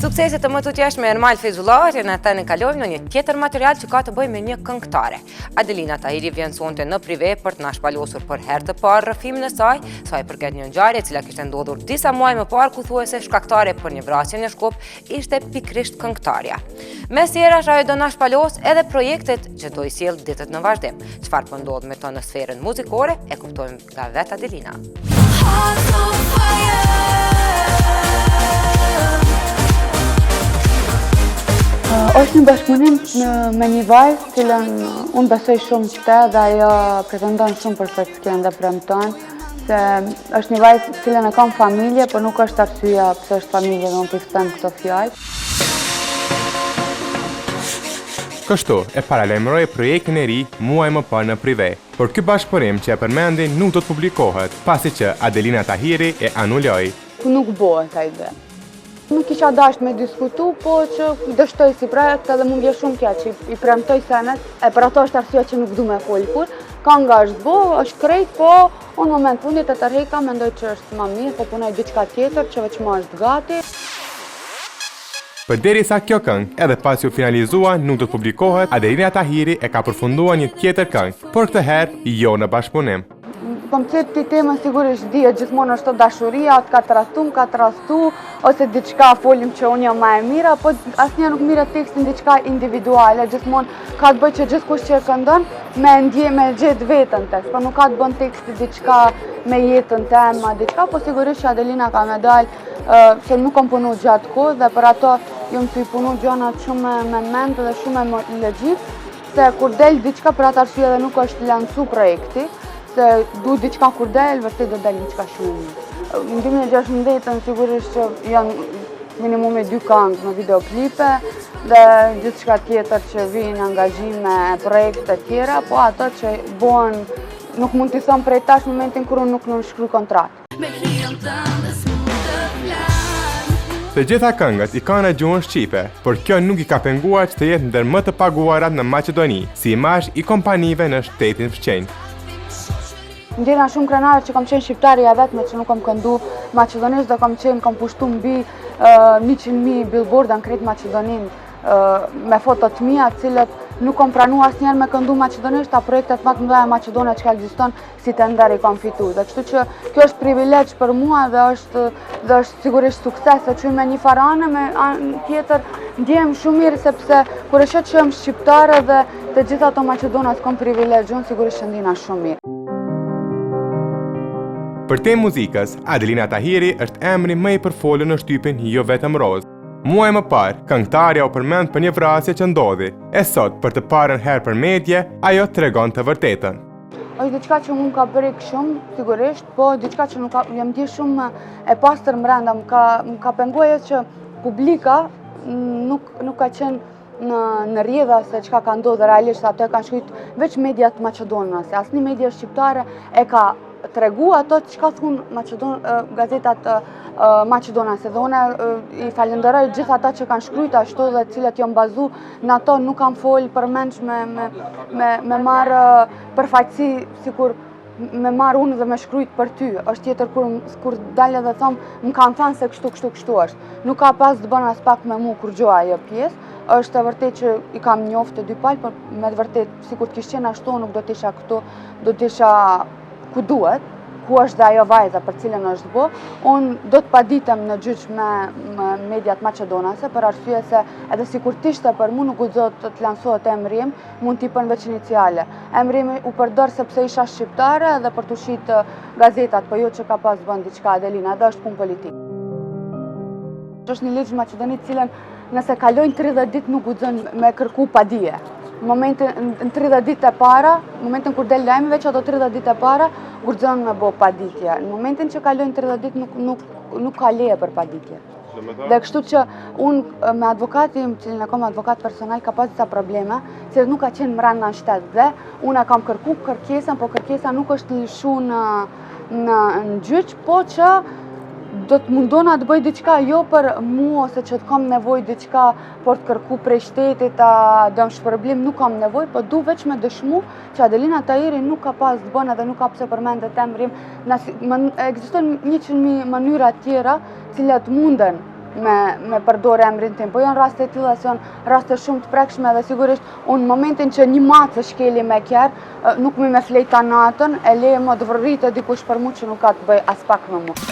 Sukseset të më të tjeshme e Ermal Feyzullarit në të në kalojmë në një tjetër material që ka të bëjë me një këngëtare. Adelina Tahiri vjen sonte në prive për të na shpalosur për herë të parë rrëfimin e saj, sa i përket një ngjarje e cila kishte ndodhur disa muaj më parë, ku thuajse shkaktare për një vrasje në Shkup ishte pikërisht këngëtarja. Mes tjerash ajo do na shpalos edhe projektet që do i sjell ditët në vazhdim. Çfarë po ndodh me to në sferën muzikore e kuptojmë nga vetë Adelina. Është një bashkëpunim me një vajzë, cilën unë besoj shumë te dhe ajo pretendon shumë për seksjen dhe premton, se është një vajzë cilën e kam familje, por nuk është arsyeja pse është familje dhe unë pristem këto fjalë. Kështu e paralajmëroi projektin e ri muaj më parë në prive, por ky bashkëpunim që e përmendi nuk do të publikohet, pasi që Adelina Tahiri e anuloi. Nuk bëhet ai ide. Nuk kisha dashur me diskutu, po që dështoj si projekt edhe mund vje shumë keq, i premtoj senet, e për ato është arsyeja që nuk du me folë kur. Kënga është bo, është krejt, po unë në moment fundit e tërheka mendoj që është më mirë, po punoj diçka tjetër që veç më është gati. Përderisa kjo këngë, edhe pas u finalizua, nuk do të publikohet, Adelina Tahiri e ka përfunduar një tjetër këngë, por këtë herë jo në bashkëpunim. Koncepti temën sigurisht dihet gjithmonë është dashuria, ka të rastu, ose diçka folim që unë jam më e mira, po asnjëherë nuk mirët tekstin diçka individuale, gjithmonë ka të bëjë që gjithkush që e këndon me gjetë vetën tekst, po nuk ka të bën teksti diçka me jetën tema, diçka, po sigurisht që Adelina ka me dalë se nuk kam punu gjatë kohë dhe për ato jam të i punu gjonat shumë me mend dhe shumë me logjik, se kur del diçka për atë arsye dhe nuk është lancu projekti, se du diçka kur del, vërtet do del diçka shumë. Në 2016 sigurisht që janë minimumi 2 këngë në videoklipe dhe gjithçka tjetër që vinë angazhime, projekte tjera, po ato që bëhen nuk mund t'i thëmë prej tash momentin kur unë nuk nënshkruaj kontratë. Të gjitha këngët i kanë në gjuhën shqipe, por kjo nuk i ka penguar që të jetë ndër më të paguarat në Maqedoni, si imazh i kompanive në shtetin fëmijë. Ndjena shumë krenare që kam qenë shqiptarja vetme që nuk kam këndu maqedonisht dhe kam pushtu mbi 100.000 billboarda në krejt Maqedonin me fotot mia, cilët nuk kam pranu asnjëherë me këndu maqedonisht, a projektet më të mëdha maqedone që ka ekziston si tender i kam fitu. Dhe kështu që kjo është privilegj për mua dhe është sigurisht sukses, se që me një farane me tjetër ndjem shumë mirë sepse kur e shoh që jam shqiptare dhe të gjitha ato maqedonas kam privilegj, unë sigurisht ndjena shumë mirë. Për te muzikës, Adelina Tahiri është emri më i përfolur në shtypin jo vetëm roz. Muaj më parë, këngëtarja u përmend për një vrasje që ndodhi, e sot për të parën herë për medje, ajo tregon të vërtetën. Është diçka që mund ka prek shumë, sigurisht, po diçka që nuk jam di shumë e pastër brenda, më ka penguar që publika nuk ka qenë në rrjedha se çka ka ndodhur realisht, ato e kanë shkruajt veç mediat maqedonase, asnjë media shqiptare e ka tregu ato çka thunë gazetat maqedonase dhe unë i falenderoj gjithë ata që kanë shkruajt ashtu dhe cilët janë bazu në ato, nuk kanë fol përmendsh me marrë përfaqësi sikur me marrë unë dhe me shkruajt për ty. Është tjetër kur dalë dhe thom më kanë thënë se kështu është. Nuk ka pas të bën as pak me mua kur gjoja ajo pjesë. Është e vërtet që i kam njoftë të dy palë, por me të vërtet sikur të kishte qenë ashtu nuk do të isha këtu, do të isha ku duhet, ku është dhe ajo vajza për cilën është bo, unë do të paditem në gjyq me mediat maqedonase, për arsye se edhe si kur tishte për mu nuk guxohet të lansohet emri im, mund t'i pën veç iniciale. Emri im u përdor sepse isha shqiptare dhe për të shit gazetat, po jo që ka pas bën diçka Adelina, dhe është punë politik. Është një ligj në Maqedoni cilën nëse kalojnë 30 ditë nuk guxon me kërku padije. Në 30 ditë e para, në momentin kur del lajmi, veç ato 30 ditë e para, guxon me bo paditje. Në momentin që kalojnë 30 ditë nuk ka leje për paditje. Dhe kështu që unë me advokatin, cilin e kam advokat personal, ka pas disa probleme, se nuk ka qenë mbrana në shtet dhe unë e kam kërku kërkesën, po kërkesa nuk është lëshu në gjyq, po që do të mundona të bëj diçka jo për mua ose që të kam nevojë diçka për të kërku prej shtetit a dëm shpërblim, nuk kam nevojë, po du veç me dëshmu që Adelina Tahiri nuk ka pas të bën edhe nuk ka pse përmendet emrin. Ekzistojnë 100.000 mënyra tjera cilat munden me përdore emrin tim, po janë raste të tilla, janë raste shumë të prekshme dhe sigurisht unë momentin që një macë shkeli me kjerë, nuk me flejta natën, e leje më të vërritë dikush për mu që nuk ka të bëj as pak me mu.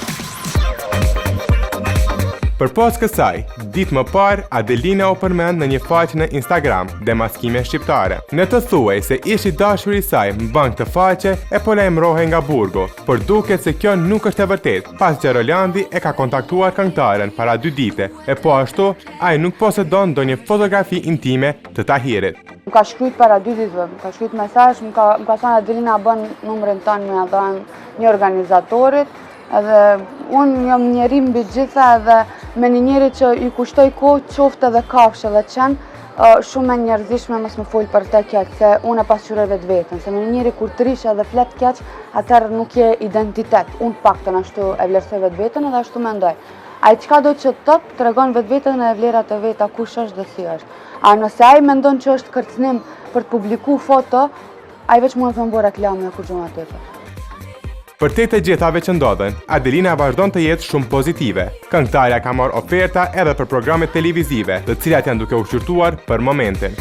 Për pas kësaj, ditë më parë, Adelina u përmend në një faqe në Instagram, Demaskime Shqiptare. Në të thuaj se ish i dashuri i saj mban këtë faqe e po lajmërohej nga burgu, por duket se kjo nuk është e vërtetë, pas që Rolandi e ka kontaktuar këngëtaren para 2 dite, e po ashtu, ai nuk posedon ndonjë fotografi intime të Tahirit. Më ka shkruajt para 2 ditëve, më ka shkruajt mesazh, më ka thënë Adelina bën numrin tënd me një organizatorit, edhe unë jam njeri mbi gjitha edhe me një njeri që i kushtoj kohë qoftë edhe kafshë edhe qenë shumë e njerëzishme mos më folë për te keq, se unë e pasqyroj vetë vetën, se me një njeri kur të rish edhe flet keq, atëherë nuk je identitet, unë paktën ashtu e vlerësoj vetë vetën edhe ashtu mendoj. Ai çka do që të tregon vetë vetën e vlerat e veta, kush është dhe si është. A nëse ai mendon që është kërcënim për të publiku foto, ai veç mund të më bëjë reklamë në kur gjuma tjetër. Për te të gjithave që ndodhen, Adelina vazhdon të jetë shumë pozitive. Këngëtarja ka marrë oferta edhe për programe televizive, të cilat janë duke u shqyrtuar për momentin.